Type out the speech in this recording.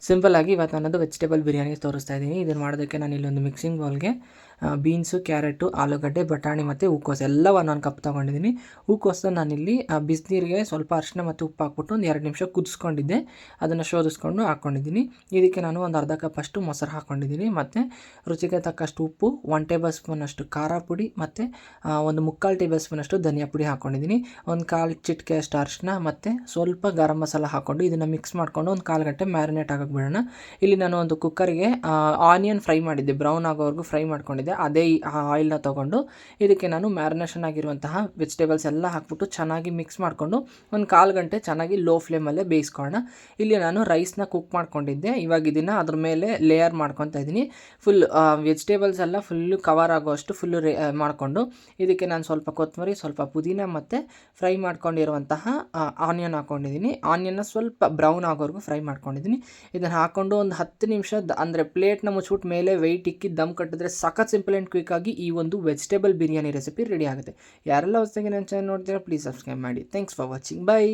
ಸಿಂಪಲ್ಲಾಗಿ ಇವತ್ತು ನಾನೊಂದು ವೆಜಿಟೇಬಲ್ ಬಿರಿಯಾನಿ ತೋರಿಸ್ತಾ ಇದ್ದೀನಿ. ಇದನ್ನು ಮಾಡೋದಕ್ಕೆ ನಾನು ಇಲ್ಲೊಂದು ಮಿಕ್ಸಿಂಗ್ ಬೌಲ್ಗೆ ಬೀನ್ಸು, ಕ್ಯಾರೆಟು, ಆಲೂಗಡ್ಡೆ, ಬಟಾಣಿ ಮತ್ತು ಹೂಕೋಸು ಎಲ್ಲ 1 ಕಪ್ ತೊಗೊಂಡಿದ್ದೀನಿ. ಹೂಕೋಸನ್ನ ನಾನಿಲ್ಲಿ ಬಿಸಿನೀರಿಗೆ ಸ್ವಲ್ಪ ಅರಿಶಿನ ಮತ್ತು ಉಪ್ಪು ಹಾಕ್ಬಿಟ್ಟು ಒಂದು 2 ನಿಮಿಷ ಕುದಿಸ್ಕೊಂಡಿದ್ದೆ. ಅದನ್ನು ಶೋಧಿಸ್ಕೊಂಡು ಹಾಕ್ಕೊಂಡಿದ್ದೀನಿ. ಇದಕ್ಕೆ ನಾನು ಒಂದು ಅರ್ಧ ಕಪ್ಪಷ್ಟು ಮೊಸರು ಹಾಕ್ಕೊಂಡಿದ್ದೀನಿ ಮತ್ತು ರುಚಿಗೆ ತಕ್ಕಷ್ಟು ಉಪ್ಪು, 1 ಟೇಬಲ್ ಸ್ಪೂನಷ್ಟು ಖಾರ ಪುಡಿ ಮತ್ತು ಒಂದು 3/4 ಟೇಬಲ್ ಸ್ಪೂನಷ್ಟು ಧನಿಯಾ ಪುಡಿ ಹಾಕ್ಕೊಂಡಿದ್ದೀನಿ. ಒಂದು 1/4 ಚಿಟಿಕೆಯಷ್ಟು ಅರಿಶಿನ ಮತ್ತು ಸ್ವಲ್ಪ ಗರಂ ಮಸಾಲ ಹಾಕ್ಕೊಂಡು ಇದನ್ನು ಮಿಕ್ಸ್ ಮಾಡಿಕೊಂಡು ಒಂದು 1/4 ಗಂಟೆ ಮ್ಯಾರಿನೇಟ್ ಆಗಕ್ಕೆ ಬಿಡೋಣ. ಇಲ್ಲಿ ನಾನು ಒಂದು ಕುಕ್ಕರ್ಗೆ ಆನಿಯನ್ ಫ್ರೈ ಮಾಡಿದ್ದೆ, ಬ್ರೌನ್ ಆಗೋವರೆಗೂ ಫ್ರೈ ಮಾಡ್ಕೊಂಡಿದ್ದೆ. ಅದೇ ಆಯಿಲ್ನ ತೊಗೊಂಡು ಇದಕ್ಕೆ ನಾನು ಮ್ಯಾರಿನೇಷನ್ ಆಗಿರುವಂತಹ ವೆಜಿಟೇಬಲ್ಸ್ ಎಲ್ಲ ಹಾಕ್ಬಿಟ್ಟು ಚೆನ್ನಾಗಿ ಮಿಕ್ಸ್ ಮಾಡಿಕೊಂಡು ಒಂದು 1/4 ಗಂಟೆ ಚೆನ್ನಾಗಿ ಲೋ ಫ್ಲೇಮಲ್ಲೇ ಬೇಯಿಸ್ಕೊಳ್ಳೋಣ. ಇಲ್ಲಿ ನಾನು ರೈಸ್ನ ಕುಕ್ ಮಾಡ್ಕೊಂಡಿದ್ದೆ. ಇವಾಗ ಇದನ್ನು ಅದ್ರ ಮೇಲೆ ಲೇಯರ್ ಮಾಡ್ಕೊತಾ ಇದ್ದೀನಿ. ಫುಲ್ ವೆಜಿಟೇಬಲ್ಸ್ ಎಲ್ಲ ಫುಲ್ಲು ಕವರ್ ಆಗೋಷ್ಟು ಫುಲ್ಲು ಮಾಡಿಕೊಂಡು ಇದಕ್ಕೆ ನಾನು ಸ್ವಲ್ಪ ಕೊತ್ತಂಬರಿ, ಸ್ವಲ್ಪ ಪುದೀನ ಮತ್ತು ಫ್ರೈ ಮಾಡ್ಕೊಂಡಿರುವಂತಹ ಆನಿಯನ್ ಹಾಕ್ಕೊಂಡಿದ್ದೀನಿ. ಆನಿಯನ್ನ ಸ್ವಲ್ಪ ಬ್ರೌನ್ ಆಗೋವರೆಗೂ ಫ್ರೈ ಮಾಡ್ಕೊಂಡಿದ್ದೀನಿ. ಇದನ್ನು ಹಾಕ್ಕೊಂಡು ಒಂದು 10 ನಿಮಿಷ ಅಂದರೆ ಪ್ಲೇಟ್ನ ಮುಚ್ಚಿಬಿಟ್ಟು ಮೇಲೆ ವೆಯ್ಟ್ ಇಕ್ಕಿ ದಮ್ ಕಟ್ಟಿದ್ರೆ ಸಖತ್ ಸಿಂಪಲ್ ಆ್ಯಂಡ್ ಕ್ವಿಕ್ ಆಗಿ ಈ ಒಂದು ವೆಜಿಟೇಬಲ್ ಬಿರಿಯಾನಿ ರೆಸಿಪಿ ರೆಡಿ ಆಗುತ್ತೆ. ಯಾರೆಲ್ಲ ಹೊಸದಾಗಿ ನನ್ನ ಚಾನಲ್ ನೋಡ್ತೀರಾ ಪ್ಲೀಸ್ ಸಬ್ಸ್ಕ್ರೈಬ್ ಮಾಡಿ. Thanks for watching. ಬೈ.